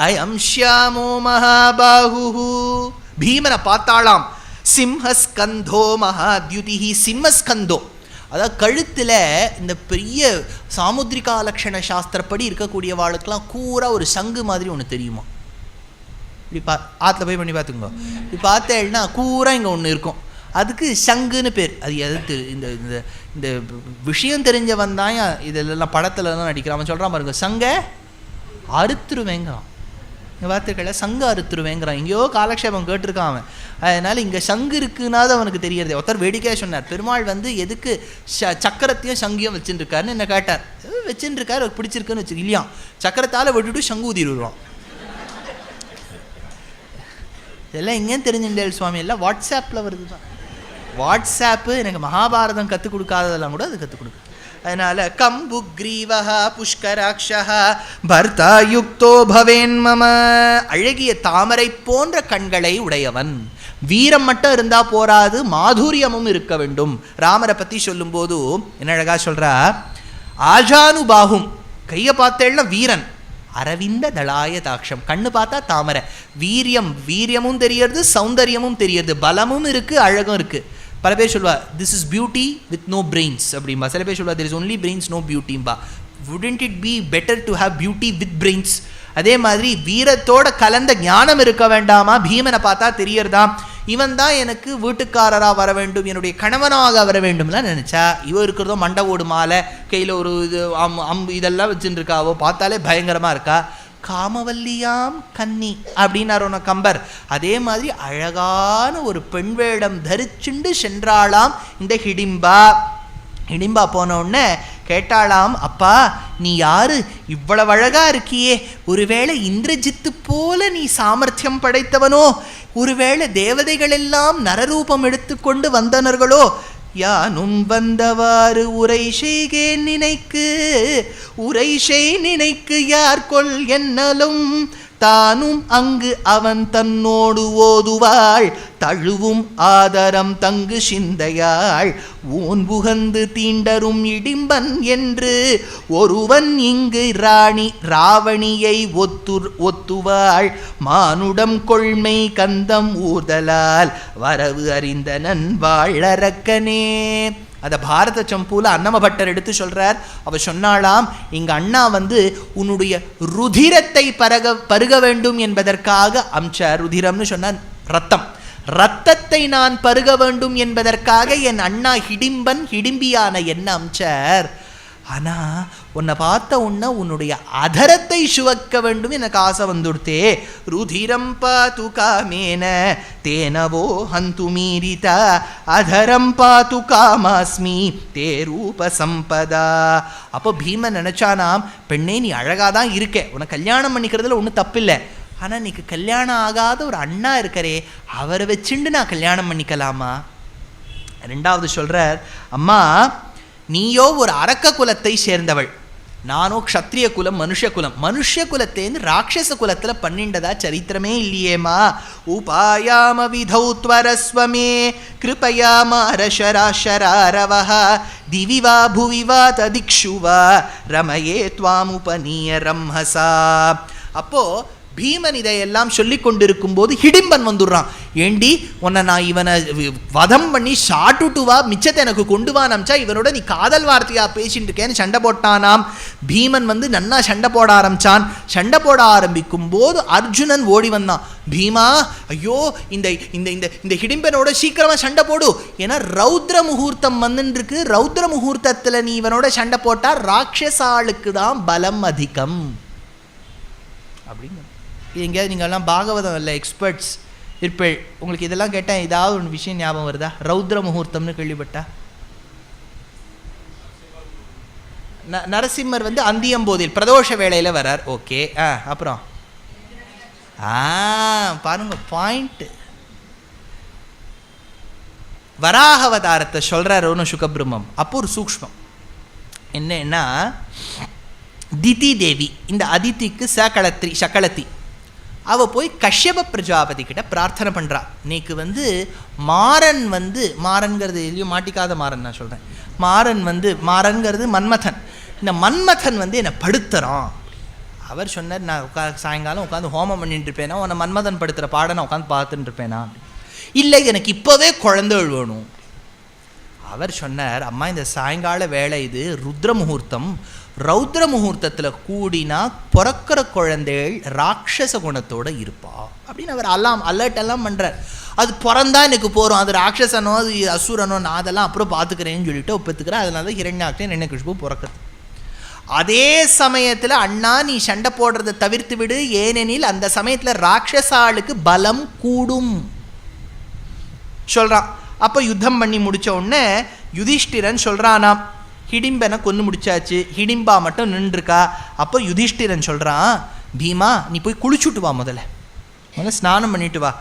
அயம் ஷ்யாமோ மகாபாஹு. பீமனை பார்த்தாளாம். சிம்ஹஸ்கந்தோ மகாத்யுதிஹி. சிம்மஸ்கந்தோ, அதாவது கழுத்தில் இந்த பெரிய சாமுத்ரிகா லக்ஷண சாஸ்திரப்படி இருக்கக்கூடிய வாழ்க்கெல்லாம் கூரா ஒரு சங்கு மாதிரி ஒன்று தெரியுமா? இப்படி ஆற்றுல போய் பண்ணி பார்த்துக்கோ. இப்படி பார்த்தேன்னா கூரா இங்கே ஒன்று இருக்கும், அதுக்கு சங்குன்னு பேர். அது எது இந்த இந்த விஷயம் தெரிஞ்சவன் தான் இதெல்லாம் படத்துலலாம் நடிக்கிறான். சொல்கிறான் பாருங்க, சங்கை அறுத்துருவேங்கிறான். வார்த்தைகளை சங்கு அறுத்துருவேங்கிறான். எங்கேயோ காலக்ஷேபம் கேட்டிருக்கான் அவன். அதனால் இங்கே சங்கு இருக்குன்னாது அவனுக்கு தெரியறது. ஒருத்தர் வேடிக்கையாக சொன்னார், பெருமாள் வந்து எதுக்கு சக்கரத்தையும் சங்கியும் வச்சுருக்காருன்னு என்ன கேட்டார். வச்சுருக்காரு, அவருக்கு பிடிச்சிருக்குன்னு வச்சு. இல்லையா, சக்கரத்தால் விட்டுட்டு சங்கு ஊதி விடுவான். இதெல்லாம் எங்கேன்னு தெரிஞ்சுட்டேன் சுவாமி, எல்லாம் வாட்ஸ்ஆப்பில் வருது தான். வாட்ஸ்ஆப்பு எனக்கு மகாபாரதம் கற்றுக் கொடுக்காததெல்லாம் கூட அது கற்றுக் கொடுக்கு. அதனால கம்புக்ரீவஹா புஷ்கராக்ஷஹா பர்தா யுக்தோ பவேன் மம. அழகிய தாமரை போன்ற கண்களை உடையவன். வீரம் மட்டும் இருந்தா போராது, மாதுரியமும் இருக்க வேண்டும். ராமரை பற்றி சொல்லும்போது என்ன அழகா சொல்றா, ஆஜானுபாகும், கையை பார்த்தேன்னா வீரன். அரவிந்த தளாய தாட்சம், கண்ணு பார்த்தா தாமரை. வீரியமும் தெரியறது, சௌந்தரியமும் தெரியறது, பலமும் இருக்கு, அழகும் இருக்கு. பல பேர் சொல்வா this is beauty with no brains அப்படின்பா. சில பேர் சொல்வா there is only brains no பியூட்டிம்பா. Wouldn't it be better to have beauty with brains? அதே மாதிரி வீரத்தோட கலந்த ஞானம் இருக்க வேண்டாமா? பீமனை பார்த்தா தெரியறதாம், இவன் தான் எனக்கு வீட்டுக்காரராக வர வேண்டும், என்னுடைய கணவனாக வர வேண்டும்லாம் நினச்சா. இவன் இருக்கிறதோ மண்டை ஓடு மாலை, கையில் ஒரு இது இதெல்லாம் வச்சுட்டு இருக்காவோ, பார்த்தாலே பயங்கரமாக இருக்கா. காமவல்லியாம் கன்னி அப்படின்னாரு கம்பர். அதே மாதிரி அழகான ஒரு பெண் வேடம் தரிச்சுண்டு சென்றாளாம் இந்த ஹிடிம்பா. ஹிடிம்பா போன உடனே கேட்டாளாம், அப்பா நீ யாரு, இவ்வளவு அழகா இருக்கியே, ஒருவேளை இந்திரஜித்து போல நீ சாமர்த்தியம் படைத்தவனோ, ஒருவேளை தேவதைகள் எல்லாம் நரரூபம் எடுத்துக்கொண்டு வந்தனர்களோ, யானும் வந்தவாறு உரை செய்கேன் நினைக்கு, உரை செய் நினைக்கு யார் கொள் என்னலும், தானும் அங்கு அவன் தன்னோடு ஓதுவாள், தழுவும் ஆதரம் தங்கு சிந்தையாள், ஊன் புகந்து தீண்டரும் இடிம்பன் என்று ஒருவன் இங்கு ராவணியை ஒத்துவாள், மானுடம் கொள்மை கந்தம் ஊதலால் வரவு அறிந்தனன் வாழறக்கனே. அதை பாரத சம்பூல அன்னம பட்டர் எடுத்து சொல்றார். அவ சொன்னாலாம், எங்க அண்ணா வந்து உன்னுடைய ருதிரத்தை பருக வேண்டும் என்பதற்காக அம்சார். ருதிரம்னு சொன்னா ரத்தம், ரத்தத்தை நான் பருக வேண்டும் என்பதற்காக என் அண்ணா ஹிடிம்பன், ஹிடிம்பியான என்ன அம்சார். ஆனா உன்னை பார்த்த உன்ன உன்னுடைய அதரத்தை சுவக்க வேண்டும் எனக்கு ஆசை வந்துடுத்தே. ருதிரம் பாத்து காமேன தேனவோ ஹந்து மீரிதா, அதரம் பாத்து காமாஸ்மி தே ரூப சம்பதா. அப்போ பீமன் நினைச்சானாம், பெண்ணே நீ அழகாதான் இருக்க, உன்னை கல்யாணம் பண்ணிக்கிறதுல ஒன்றும் தப்பில்லை, ஆனால் நீக்கு கல்யாணம் ஆகாத ஒரு அண்ணா இருக்கிறே, அவரை வச்சுண்டு நான் கல்யாணம் பண்ணிக்கலாமா? ரெண்டாவது சொல்றார், அம்மா நீயோ ஒரு அரக்க குலத்தை சேர்ந்தவள், நானோ க்ஷத்ரிய குலம் மனுஷ குலம். மனுஷ குலத்தேன்னு ராட்சச குலத்தில் பண்ணிண்டதா சரித்திரமே இல்லையேமா. உபாயாம விதௌத்வரஸ்வமே கிருபயாமாரஷராஷராரவஹ திவிவா புவிவா ததிக்ஷுவா ரமயே துவாமுபனிய ரம்ஹசா. அப்போ பீமன் இதையெல்லாம் சொல்லி கொண்டிருக்கும் போது ஹிடிம்பன் வந்துடுறான். ஏண்டி உன்னை நான் இவனை வதம் பண்ணி ஷாட்டுட்டு வா, மிச்சத்தை எனக்கு கொண்டு வா நம்ச்சா, இவனோட நீ காதல் வார்த்தையா பேசிட்டு இருக்கேன்னு சண்டை போட்டானாம். பீமன் வந்து நன்னா சண்டை போட ஆரம்பிச்சான். சண்டை போட ஆரம்பிக்கும் போது அர்ஜுனன் ஓடி வந்தான். பீமா ஐயோ இந்த இந்த இந்த இந்த ஹிடிம்பனோட சீக்கிரமா சண்டை போடு, ஏன்னா ரௌத்ர முகூர்த்தம் வந்துன்னு இருக்கு, ரௌத்ர முகூர்த்தத்தில் நீ இவனோட சண்டை போட்டா ராட்சசாளுக்கு தான் பலம் அதிகம் அப்படின்னு. எங்கேயாவது நீங்கள்லாம் பாகவதம் இல்லை எக்ஸ்பர்ட்ஸ் இருப்பேள், உங்களுக்கு இதெல்லாம் கேட்டால் ஏதாவது ஒரு விஷயம் ஞாபகம் வருதா? ரௌத்ர முகூர்த்தம்னு கேள்விப்பட்டா? நரசிம்மர் வந்து அந்தியம்போதில் பிரதோஷ வேளையில் வரார். ஓகே, அப்புறம் பாருங்க பாயிண்ட். வராகவதாரத்தை சொல்றார் ஒன்று சுகபிரம்மம். அப்போ ஒரு சூக்ஷ்மம் என்னன்னா, திதி தேவி, இந்த அதித்திக்கு சக்களத்தி, அவள் போய் கஷ்யப பிரஜாபதி கிட்ட பிரார்த்தனை பண்ணுறா. இன்னைக்கு வந்து மாறன் வந்து, மாறன்கிறது எதுலையும் மாட்டிக்காத மாறன் நான் சொல்கிறேன், மாறன் வந்து மாறன்கிறது மன்மதன், இந்த மன்மதன் வந்து என்னை படுத்துறான் அவர் சொன்னார், நான் சாயங்காலம் உட்காந்து ஹோமம் பண்ணிட்டு இருப்பேனா, உன்னை மன்மதன் படுத்துகிற பாட நான் உட்காந்து பார்த்துட்டு இருப்பேனா? இல்லை, எனக்கு இப்போவே குழந்தை வேணும். அவர் சொன்னார், அம்மா இந்த சாயங்கால வேலை இது ருத்ர முகூர்த்தம், ரௌத்ர முகூர்த்தத்தில் கூடினா பிறக்கிற குழந்தைகள் ராட்சச குணத்தோடு இருப்பா அப்படின்னு அவர் அலர்ட் எல்லாம் பண்ணுறார். அது பிறந்தா எனக்கு போகிறோம், அது ராட்சசனோ அது அசுரனோ நான் அதெல்லாம் அப்புறம் பார்த்துக்கிறேன்னு சொல்லிட்டு ஒப்புத்துக்கிறேன். அதனால தான் ஹிரண்யாக்ஷன் ஹிரண்யகிருஷ்பு பிறக்குது. அதே சமயத்தில் அண்ணா நீ சண்டை போடுறதை தவிர்த்து விடு, ஏனெனில் அந்த சமயத்தில் ராட்சசாளுக்கு பலம் கூடும் சொல்கிறான். அப்போ யுத்தம் பண்ணி முடித்த உடனே யுதிஷ்டிரன் சொல்கிறானாம், ஹிடிம்பனை கொன்று முடிச்சாச்சு, ஹிடிம்பா மட்டும் நின்றுருக்கா. அப்போ யுதிஷ்டிரன் சொல்கிறான், பீமா நீ போய் குளிச்சுட்டு வா, முதல்ல ஸ்நானம் பண்ணிட்டு வா.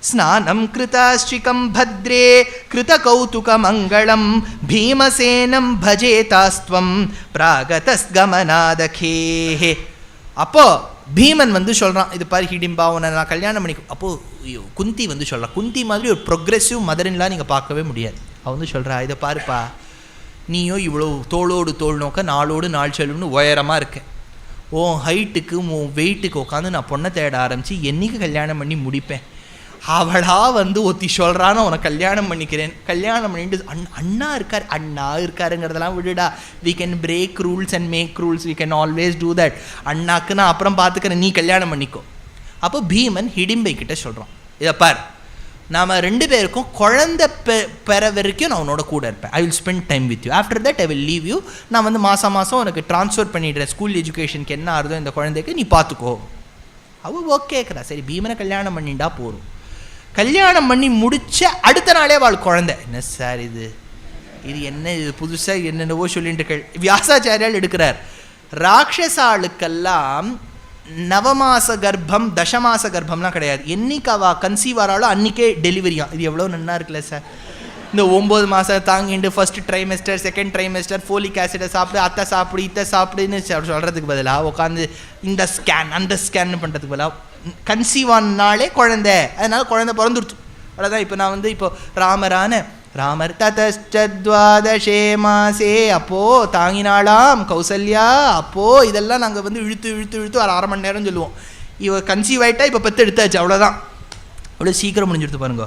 ஸ்நானம் கிருதாஸ்டிகம் பத்ரே கிருத கௌதுக மங்களம் பீமசேனம் பஜேதாஸ்துவம் பிராகதஸ்கமனாதகே. அப்போ பீமன் வந்து சொல்கிறான், இது பாரு ஹிடிம்பா உன்னை நான் கல்யாணம் பண்ணி. அப்போது குந்தி வந்து சொல்கிறான், குந்தி மாதிரி ஒரு ப்ரொக்ரெசிவ் மதர்ன்லாம் நீங்கள் பார்க்கவே முடியாது. அவன் வந்து சொல்கிறா, இதை பாருப்பா, நீயோ இவ்வளோ தோளோடு தோல் நோக்க நாளோடு நாள் செல்லும்னு உயரமாக இருக்க, உன் ஹைட்டுக்கு உன் வெயிட்டுக்கு உட்காந்து நான் பொண்ணை தேட ஆரம்பித்து என்றைக்கு கல்யாணம் பண்ணி முடிப்பேன்? அவளா வந்து ஒத்தி சொல்கிறான்னு உனக்கு கல்யாணம் பண்ணிக்கிறேன். கல்யாணம் பண்ணிட்டு அண்ணா இருக்காருங்கிறதெல்லாம் விடுடா. We can break rules and make rules, we can always do that. அண்ணாக்கு நான் அப்புறம் பார்த்துக்கிறேன், நீ கல்யாணம் பண்ணிக்கோ. அப்போ பீமன் ஹிடிம்பை கிட்ட சொல்கிறான், இதை பார், நாம் 2 பேருக்கும் குழந்தை பெற வரைக்கும் நான் உன்னோட கூட இருப்பேன். I will spend time with you. After that I will leave you. நான் வந்து மாதம் உனக்கு ட்ரான்ஸ்ஃபர் பண்ணிடுறேன், ஸ்கூல் எஜுகேஷனுக்கு என்ன ஆகுதோ இந்த குழந்தைக்கு நீ பார்த்துக்கோ. அவள் ஓகேக்கிறா, சரி பீமனை கல்யாணம் பண்ணிட்டா போகும். கல்யாணம் பண்ணி முடிச்ச அடுத்த நாளே வாழ் குழந்தை. என்ன சார் இது என்ன இது புதுசாக என்னென்னவோ சொல்லிட்டு வியாசாச்சாரியால் எடுக்கிறார். ராட்சசாளுக்கெல்லாம் நவமாச கர்ப்பம் தசமாச கர்ப்பம்லாம் கிடையாது. என்னைக்கு அவள் கன்சீவ் ஆகிறாளோ அன்றைக்கே டெலிவரியா. இது எவ்வளோ நன்னா இருக்குல்ல சார். இந்த 9 மாதம் தாங்கிட்டு first trimester second trimester folic ஆசிடை சாப்பிடு, அத்தை சாப்பிடு, இத்தை சாப்பிடுன்னு சொல்கிறதுக்கு பதிலாக உட்காந்து இந்த ஸ்கேன் அந்த ஸ்கேன் பண்ணுறதுக்கு பதிலாக கன்சீவ் ஆனாலே குழந்தை, அதனால குழந்தை பிறந்துடுச்சு. அவ்வளோதான். இப்போ நான் வந்து இப்போ ராமர் ததஷ்டத்வாதசே மாசே, அப்போது தாங்கினாலாம் கௌசல்யா, அப்போது இதெல்லாம் நாங்கள் வந்து இழுத்து ஒரு 1/2 மணி நேரம் சொல்லுவோம். இவ கன்சீவ் ஆகிட்டா இப்போ 10 எடுத்தாச்சு, அவ்வளோதான். அவ்வளோ சீக்கிரம் முடிஞ்சுடுத்து பாருங்க.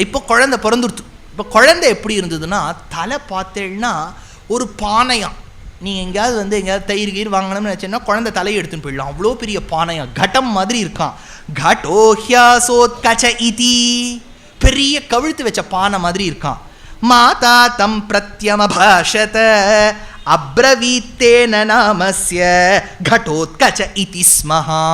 இப்போ குழந்தை பிறந்துடுத்து. இப்போ குழந்தை எப்படி இருந்ததுன்னா, தலை பார்த்தேன்னா ஒரு பானையாம். நீங்கள் எங்கேயாவது வந்து எங்கேயாவது தயிர் கீர் வாங்கணும்னு நினச்சேன்னா குழந்தை தலையை எடுத்துன்னு போயிடலாம், அவ்வளோ பெரிய பானையாம். கட்டம் மாதிரி இருக்கான். கடோஹ்யாசோத்கச்ச இதி, பெரிய கவிழ்த்து வச்ச பானை மாதிரி இருக்கான். மாதா தம் பிரத்யமபாஷத அப்ரவீத்தேன நாமஸ்ய கடோத்கச்ச இதி ஸ்மஹா.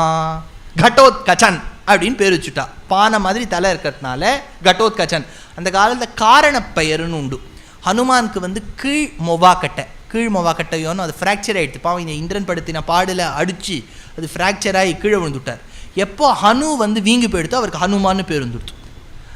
கடோத்கச்சன் அப்படின்னு பேர் வச்சுட்டா. பானை மாதிரி தலை இருக்கிறதுனால கடோத்கச்சன். அந்த காலத்தில் காரண பெயர்னு உண்டு. ஹனுமானுக்கு வந்து கீழ் மொவாக்கட்டையோன்னு அது ஃப்ராக்சர் ஆகிடுது. பாவம் இந்த இந்திரன் படுத்தின பாடில் அடித்து அது ஃப்ராக்சர் ஆகி கீழே விழுந்துட்டார். எப்போ ஹனு வந்து வீங்கி போயிடுத்தோ அவருக்கு ஹனுமான்னு பேர் வந்துடுத்து.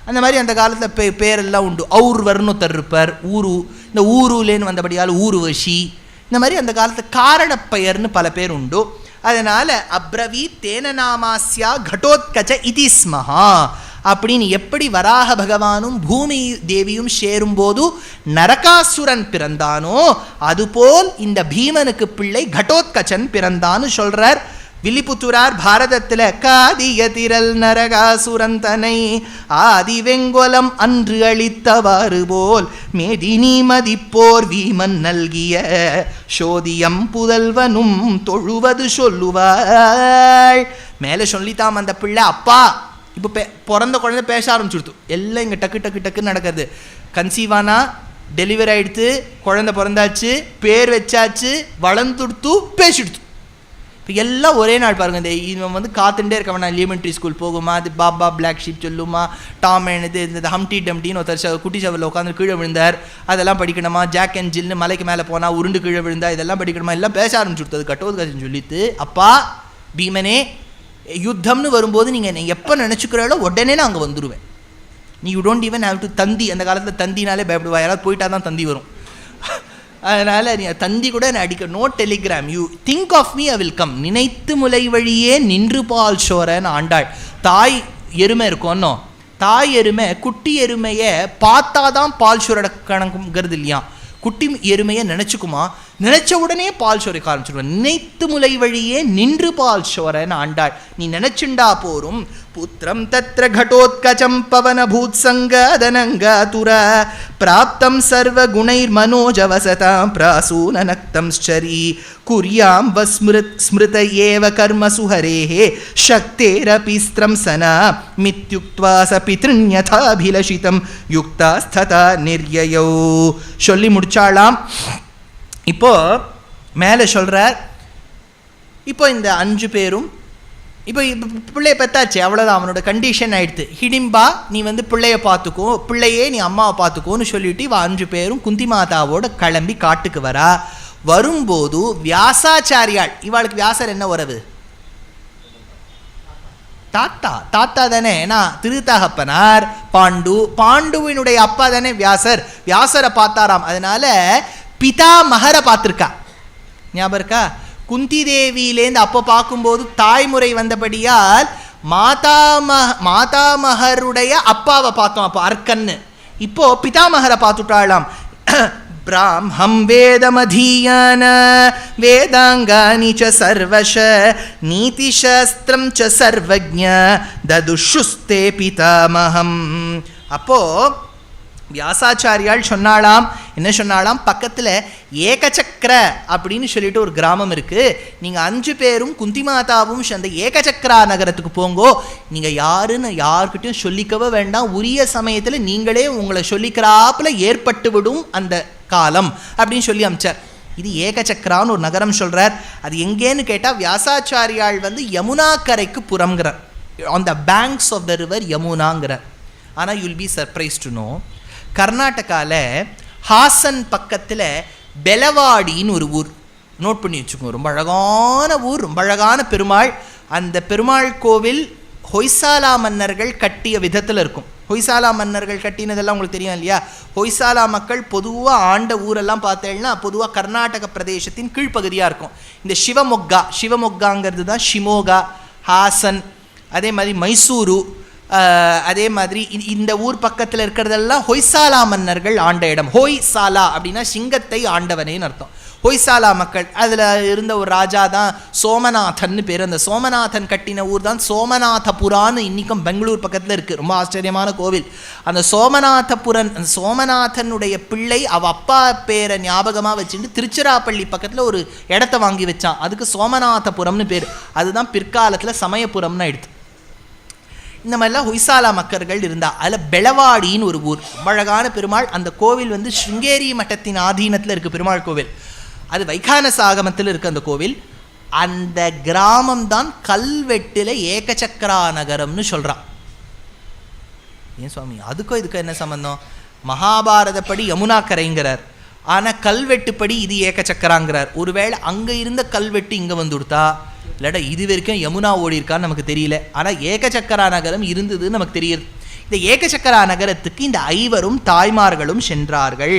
அந்த மாதிரி அந்த காலத்தில் பேரெல்லாம் உண்டு. ஔர்வர்னு ஒருத்தர் இருப்பார், ஊரு, இந்த ஊருலேன்னு வந்தபடியால் ஊர்வஷி. இந்த மாதிரி அந்த காலத்தில் காரண பெயர்னு பல பேர் உண்டு. அதனால் அப்ரவீத் தேன நாமாஸ்யா கடோத்கச்ச இதி ஸ்மஹா அப்படின்னு எப்படி வராக பகவானும் பூமி தேவியும் சேரும்போது நரகாசுரன் பிறந்தானோ அதுபோல் இந்த பீமனுக்கு பிள்ளை கடோத்கச்சன் பிறந்தான்னு சொல்றார் வில்லிபுத்தூரார் பாரதத்தில். காதியதிரல் நரகாசுரன் தனை ஆதி வெங்கோலம் அன்று அளித்தவாறு போல் மேதினி மதிப்போர் வீமன் நல்கிய சோதியம் புதல்வனும் தொழுவது சொல்லுவாள். மேலே சொல்லித்தாம் அந்த பிள்ளை. அப்பா இப்போ பிறந்த குழந்தை பேச ஆரம்பிச்சுடுத்து. எல்லாம் இங்கே டக்கு நடக்கிறது. கன்சீவானா, டெலிவரி ஆகிடுத்து, குழந்தை பிறந்தாச்சு, பேர் வச்சாச்சு, வளர்ந்துடுத்து, பேசிடுத்து. இப்போ எல்லாம் ஒரே நாள் பாருங்க. இந்த இவன் வந்து காத்துட்டே இருக்கவன், எலிமெண்ட்ரி ஸ்கூல் போகுமா, அது பாபா பிளாக் ஷீப் சொல்லுமா, டாம் என்னது இந்த ஹம்டி டம்டின்னு ஒருத்தர் குட்டி சவரில் உட்காந்து கீழே விழுந்தார், அதெல்லாம் படிக்கணுமா, ஜாக் அண்ட் ஜில்னு மலைக்கு மேலே போனால் உருண்டு கீழே விழுந்தா, இதெல்லாம் படிக்கணுமா, எல்லாம் பேச ஆரம்பிச்சுடுத்து. கடோத்கச்சன் சொல்லிட்டு, அப்பா பீமனே, யுத்தம்னு வரும்போது நீங்கள் எப்போ நினச்சிக்கிறாளோ உடனே நான் அங்கே வந்துடுவேன். You don't even have to தந்தி. அந்த காலத்தில் தந்தினாலே பயப்படுவா, யாராவது போயிட்டா தான் தந்தி வரும். அதனால் நீ தந்தி கூட நான் அடிக்க, no telegram, you think of me I will come. நினைத்து முலை வழியே நின்று பால் சோரன்னு ஆண்டாள். தாய் எருமை இருக்கோன்னோ, தாய் எருமை குட்டி எருமையை பார்த்தா தான் பால் சோரோட கணக்குங்கிறது இல்லையா. குட்டி எருமையை நினச்சிக்குமா? நினச்ச உடனே பால் சோரைக்க ஆரம்பிச்சிடுவேன். நினைத்து முலை வழியே நின்று பால் சோரன்னு ஆண்டாள். நீ நினைச்சுண்டா போரும். புத்திரம் தத்ர கடோத்கஜம் பவன பூத் சங்கதனங்காதுர பிராப்தம் சர்வ குணைர் மனோஜவசதாம் பிராசூனநக்தம் ஸ்சரி குர்யாம் ஸ்மிருத ஏவ கர்ம சுஹரேஹே சக்தேரபி ஸ்திரம்சனா மித்யுக்த்வா ச பித்ருண்யதாபிலஷிதம் யுக்தாஸ்ததா நிர்யயோ. சொல்லி முடிச்சாலாம். இப்போ மேலே சொல்கிறார், இப்போ இந்த 5 பேரும் இப்போ பிள்ளைய பெற்றாச்சு, அவ்வளோதான், அவனோட கண்டிஷன் ஆகிடுது. ஹிடிம்பா நீ வந்து பிள்ளைய பார்த்துக்கோ, பிள்ளையே நீ அம்மாவை பார்த்துக்கோன்னு சொல்லிட்டு இவ 5 பேரும் குந்தி மாதாவோட கிளம்பி காட்டுக்கு வரா. வரும்போது வியாசாச்சாரியாள், இவாளுக்கு வியாசர் என்ன உறவு? தாத்தா தானே. ஏன்னா திருத்தகப்பனார் பாண்டுவினுடைய அப்பா தானே வியாசர். வியாசரை பார்த்தாராம். அதனால பிதாமகரை பார்த்துருக்கா. ஞாபகம் இருக்கா? குந்தி தேவியிலேருந்து அப்போ பார்க்கும்போது தாய்முறை வந்தபடியால் மாதாமகருடைய அப்பாவை பார்த்தோம் அப்போ அர்க்கன்னு. இப்போ பிதாமகரை பார்த்துட்டாளாம். பிராமம் வேதமதீயான வேதாங்கானி ச சர்வஷ நீதிசாஸ்திரம் ச சர்வஜ்ஞ ததுஷுஸ்தே பிதாமகம். அப்போ வியாசாச்சாரியால் சொன்னாலாம். என்ன சொன்னாலாம்? பக்கத்தில் ஏகச்சக்கர அப்படின்னு சொல்லிட்டு ஒரு கிராமம் இருக்குது. நீங்கள் 5 பேரும் குந்தி மாதாவும் அந்த ஏகச்சக்கரா நகரத்துக்கு போங்கோ. நீங்கள் யாருன்னு யார்கிட்டையும் சொல்லிக்கவே வேண்டாம். உரிய சமயத்தில் நீங்களே உங்களை சொல்லிக்கிறாப்புல ஏற்பட்டு விடும் அந்த காலம் அப்படின்னு சொல்லி அமிச்சார். இது ஏகச்சக்கரான்னு ஒரு நகரம் சொல்கிறார். அது எங்கேன்னு கேட்டால் வியாசாச்சாரியால் வந்து யமுனா கரைக்கு புறம்ங்கிறார். On the banks of the river யமுனாங்கிறார். ஆனால் you will be surprise to know, கர்நாடகாவில் ஹாசன் பக்கத்தில் பெலவாடின்னு ஒரு ஊர். நோட் பண்ணி வச்சுக்கோங்க. ரொம்ப அழகான ஊர், ரொம்ப அழகான பெருமாள். அந்த பெருமாள் கோவில் ஹொய்சாலா மன்னர்கள் கட்டிய விதத்தில் இருக்கும். ஹொய்சாலா மன்னர்கள் கட்டினதெல்லாம் உங்களுக்கு தெரியும் இல்லையா? ஹொய்சாலா மக்கள் பொதுவாக ஆண்ட ஊரெல்லாம் பார்த்தேன்னா பொதுவாக கர்நாடக பிரதேசத்தின் கீழ்ப்பகுதியாக இருக்கும். இந்த சிவமொக்காங்கிறது தான் ஷிமோகா, ஹாசன், அதே மாதிரி மைசூரு, அதே மாதிரி இந்த ஊர் பக்கத்தில் இருக்கிறதெல்லாம் ஹொய்சாலா மன்னர்கள் ஆண்ட இடம். ஹொய்சாலா அப்படின்னா சிங்கத்தை ஆண்டவனேன்னு அர்த்தம். ஹொய்சாலா மக்கள், அதில் இருந்த ஒரு ராஜா தான் சோமநாதன் பேர். அந்த சோமநாதன் கட்டின ஊர் தான் சோமநாதபுரான்னு இன்றைக்கும் பெங்களூர் பக்கத்தில் இருக்குது. ரொம்ப ஆச்சரியமான கோவில். அந்த சோமநாதனுடைய பிள்ளை அவ அப்பா பேரை ஞாபகமாக வச்சுட்டு திருச்சிராப்பள்ளி பக்கத்தில் ஒரு இடத்த வாங்கி வச்சான். அதுக்கு சோமநாதபுரம்னு பேர். அதுதான் பிற்காலத்தில் சமயபுரம்னு ஆயிடுது. இந்த மாதிரிலாம் ஹொய்சாலா மக்கள்கள் இருந்தா. அதில் பெலவாடின்னு ஒரு ஊர், ரொம்ப அழகான பெருமாள். அந்த கோவில் வந்து ஸ்ருங்கேரி மட்டத்தின் ஆதீனத்தில் இருக்குது பெருமாள் கோவில். அது வைகானச ஆகமத்தில் இருக்குது அந்த கோவில். அந்த கிராமம் தான் கல்வெட்டில் ஏகச்சக்கரா நகரம்னு சொல்கிறான். ஏன் சுவாமி அதுக்கும் இதுக்கும் என்ன சம்பந்தம்? மகாபாரதப்படி யமுனா கரைங்கிறார், ஆனால் கல்வெட்டுப்படி இது ஏகச்சக்கராங்கிறார். ஒருவேளை அங்கே இருந்த கல்வெட்டு இங்கே வந்து கொடுத்தா, இல்லாட்டா இது வரைக்கும் யமுனா ஓடி இருக்கான்னு நமக்கு தெரியல. ஆனால் ஏகச்சக்கரா நகரம் இருந்ததுன்னு நமக்கு தெரியுது. இந்த ஏகச்சக்கரா நகரத்துக்கு இந்த 5 தாய்மார்களும் சென்றார்கள்.